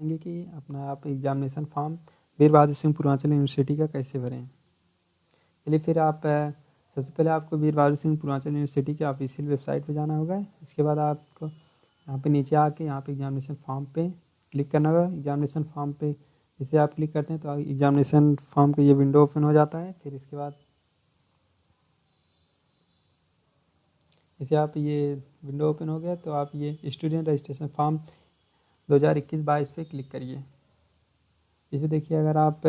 कि अपना आप एग्जामिनेशन फॉर्म वीर बहादुर सिंह पूर्वांचल यूनिवर्सिटी का कैसे भरें। चलिए फिर आप सबसे पहले आपको वीर बहादुर सिंह पूर्वांचल यूनिवर्सिटी की ऑफिशियल वेबसाइट पे जाना होगा। इसके बाद आपको यहाँ पे नीचे आके यहाँ पे एग्जामिनेशन फॉर्म पे क्लिक करना होगा। एग्जामिनेशन फॉर्म पे जैसे आप क्लिक करते हैं तो एग्जामिनेशन फॉर्म का ये विंडो ओपन हो जाता है। फिर इसके बाद जैसे आप ये विंडो ओपन हो गया तो आप ये स्टूडेंट रजिस्ट्रेशन फॉर्म 2021-22 पे क्लिक करिए। इसमें देखिए अगर आप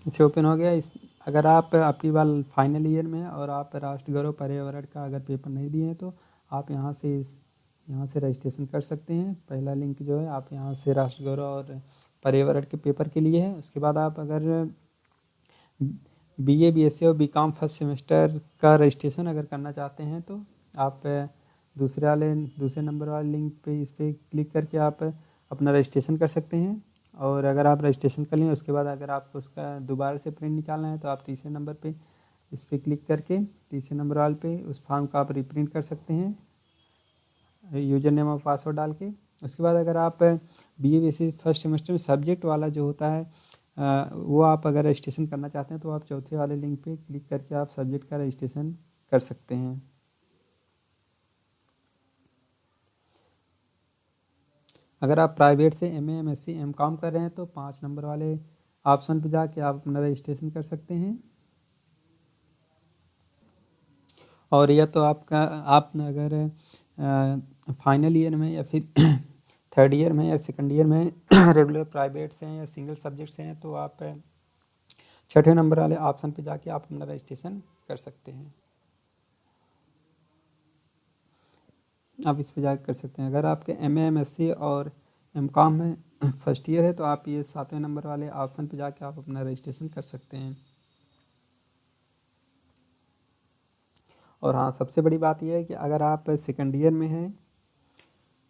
इसे ओपन हो गया। अगर आप आपकी बार फाइनल ईयर में और आप राष्ट्र गौरव पर्यावरण का अगर पेपर नहीं दिए हैं तो आप यहाँ से रजिस्ट्रेशन कर सकते हैं। पहला लिंक जो है आप यहाँ से राष्ट्र गौरव और पर्यावरण के पेपर के लिए है। उसके बाद आप अगर BA BSc और BCom फर्स्ट सेमेस्टर का रजिस्ट्रेशन अगर करना चाहते हैं तो आप दूसरे नंबर वाले लिंक पे इस पर क्लिक करके आप अपना रजिस्ट्रेशन कर सकते हैं। और अगर आप रजिस्ट्रेशन कर लें उसके बाद अगर आपको उसका दोबारा से प्रिंट निकालना है तो आप तीसरे नंबर पे इस पर क्लिक करके तीसरे नंबर वाले पे उस फॉर्म का आप रिप्रिंट कर सकते हैं यूजर नेम और पासवर्ड डाल के। उसके बाद अगर आप BA BSc फर्स्ट सेमेस्टर में सब्जेक्ट वाला जो होता है वो आप अगर रजिस्ट्रेशन करना चाहते हैं तो आप चौथे वाले लिंक पे क्लिक करके आप सब्जेक्ट का रजिस्ट्रेशन कर सकते हैं। अगर आप प्राइवेट से MA MSc MCOM कर रहे हैं तो 5 नंबर वाले ऑप्शन पे जाके आप अपना रजिस्ट्रेशन कर सकते हैं। और या तो आप अगर फाइनल ईयर में या फिर थर्ड ईयर में या सेकंड ईयर में रेगुलर प्राइवेट से हैं या सिंगल सब्जेक्ट से हैं तो आप छठे नंबर वाले ऑप्शन पे जाके आप अपना रजिस्ट्रेशन कर सकते हैं। आप इस पे जाकर कर सकते हैं। अगर आपके MA MSc और MCOM में फर्स्ट ईयर है तो आप ये 7वें नंबर वाले ऑप्शन पे जाके आप अपना रजिस्ट्रेशन कर सकते हैं। और हाँ, सबसे बड़ी बात यह है कि अगर आप सेकंड ईयर में हैं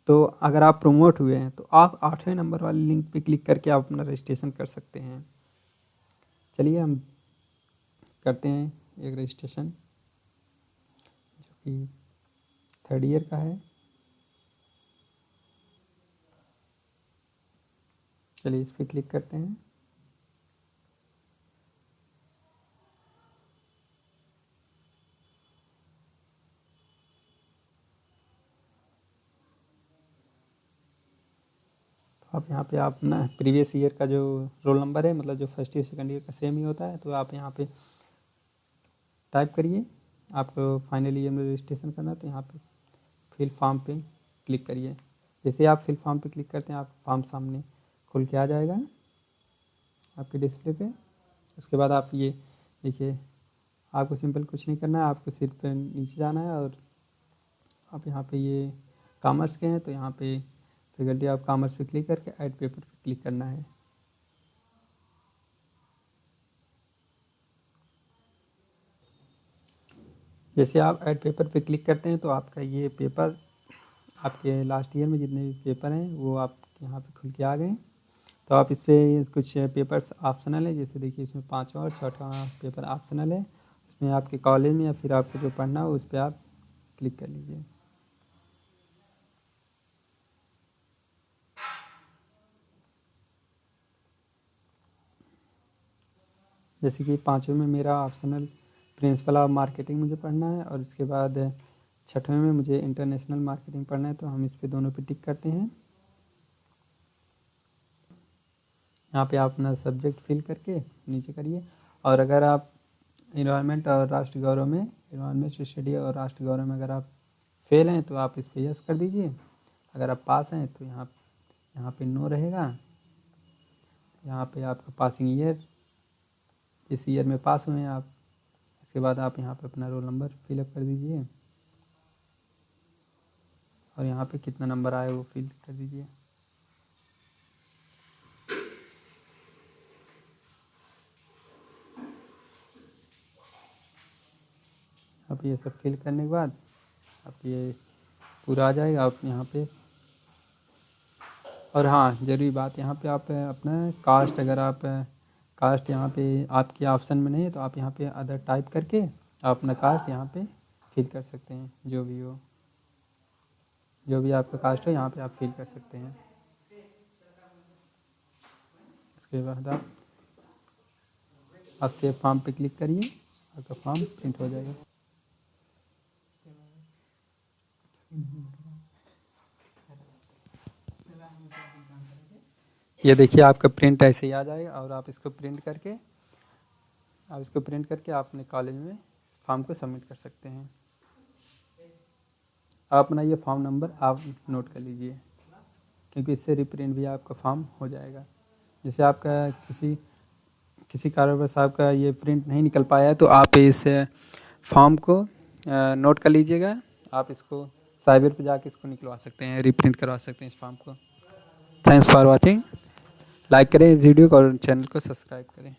तो अगर आप प्रमोट हुए हैं तो आप 8वें नंबर वाले लिंक पे क्लिक करके आप अपना रजिस्ट्रेशन कर सकते हैं। चलिए हम करते हैं एक रजिस्ट्रेशन जो कि थर्ड ईयर का है। चलिए इस पर क्लिक करते हैं। तो आप यहाँ पे आप अपना प्रीवियस ईयर का जो रोल नंबर है मतलब जो फर्स्ट ईयर सेकंड ईयर का सेम ही होता है तो आप यहाँ पे टाइप करिए। आपको फाइनल ईयर में रजिस्ट्रेशन करना है तो यहाँ पे फिल फॉर्म पे क्लिक करिए। जैसे आप फिल फॉर्म पे क्लिक करते हैं आप फॉर्म सामने खुल के आ जाएगा आपके डिस्प्ले पे। उसके बाद आप ये देखिए आपको सिंपल कुछ नहीं करना है, आपको सिर्फ नीचे जाना है और आप यहाँ पे ये कॉमर्स के हैं तो यहाँ पे फैकल्टी ऑफ कॉमर्स पे क्लिक करके ऐड पेपर पे क्लिक करना है। जैसे आप ऐड पेपर पे क्लिक करते हैं तो आपका ये पेपर आपके लास्ट ईयर में जितने भी पेपर हैं वो आप यहाँ पे खुल के आ गए। तो आप इस पर कुछ पेपर्स ऑप्शनल है, जैसे देखिए इसमें 5वां और 6वां पेपर ऑप्शनल है। उसमें आपके कॉलेज में या फिर आपको जो पढ़ना हो उस पर आप क्लिक कर लीजिए। जैसे कि 5वें में मेरा ऑप्शनल प्रिंसिपल ऑफ मार्केटिंग मुझे पढ़ना है और इसके बाद 6वें में मुझे इंटरनेशनल मार्केटिंग पढ़ना है तो हम इस पे दोनों पे टिक करते हैं। यहाँ पे आप अपना सब्जेक्ट फिल करके नीचे करिए। और अगर आप इन्वायरमेंट और राष्ट्र गौरव में इन्वायरमेंट स्टडी और राष्ट्र गौरव में अगर आप फेल हैं तो आप इस पर यस कर दीजिए। अगर आप पास हैं तो यहाँ पे नो रहेगा। यहाँ पे आपका पासिंग ईयर जिस ईयर में पास हुए हैं आप, इसके बाद आप यहाँ पे अपना रोल नंबर फिलअप कर दीजिए और यहाँ पे कितना नंबर आए वो फिल कर दीजिए। अब ये सब फिल करने के बाद आप ये पूरा आ जाएगा आप यहाँ पे। और हाँ, ज़रूरी बात यहाँ पे आप अपना कास्ट अगर आप कास्ट यहाँ पे आपके ऑप्शन में नहीं है तो आप यहाँ पे अदर टाइप करके आप अपना कास्ट यहाँ पे फिल कर सकते हैं जो भी हो। जो भी आपका कास्ट हो यहाँ पे आप फिल कर सकते हैं। उसके बाद आप सेव फॉर्म पे क्लिक करिए, आपका फॉर्म प्रिंट हो जाएगा। ये देखिए आपका प्रिंट ऐसे ही आ जाएगा और आप इसको प्रिंट करके आप अपने कॉलेज में फॉर्म को सबमिट कर सकते हैं। आप अपना ये फॉर्म नंबर आप नोट कर लीजिए, क्योंकि इससे रिप्रिंट भी आपका फॉर्म हो जाएगा। जैसे आपका किसी कारणवश आपका ये प्रिंट नहीं निकल पाया है तो आप इस फॉर्म को नोट कर लीजिएगा। आप इसको साइबर पे जाके इसको निकलवा सकते हैं, रिप्रिंट करवा सकते हैं इस फॉर्म को। Thanks for watching. लाइक करें वीडियो को और चैनल को सब्सक्राइब करें।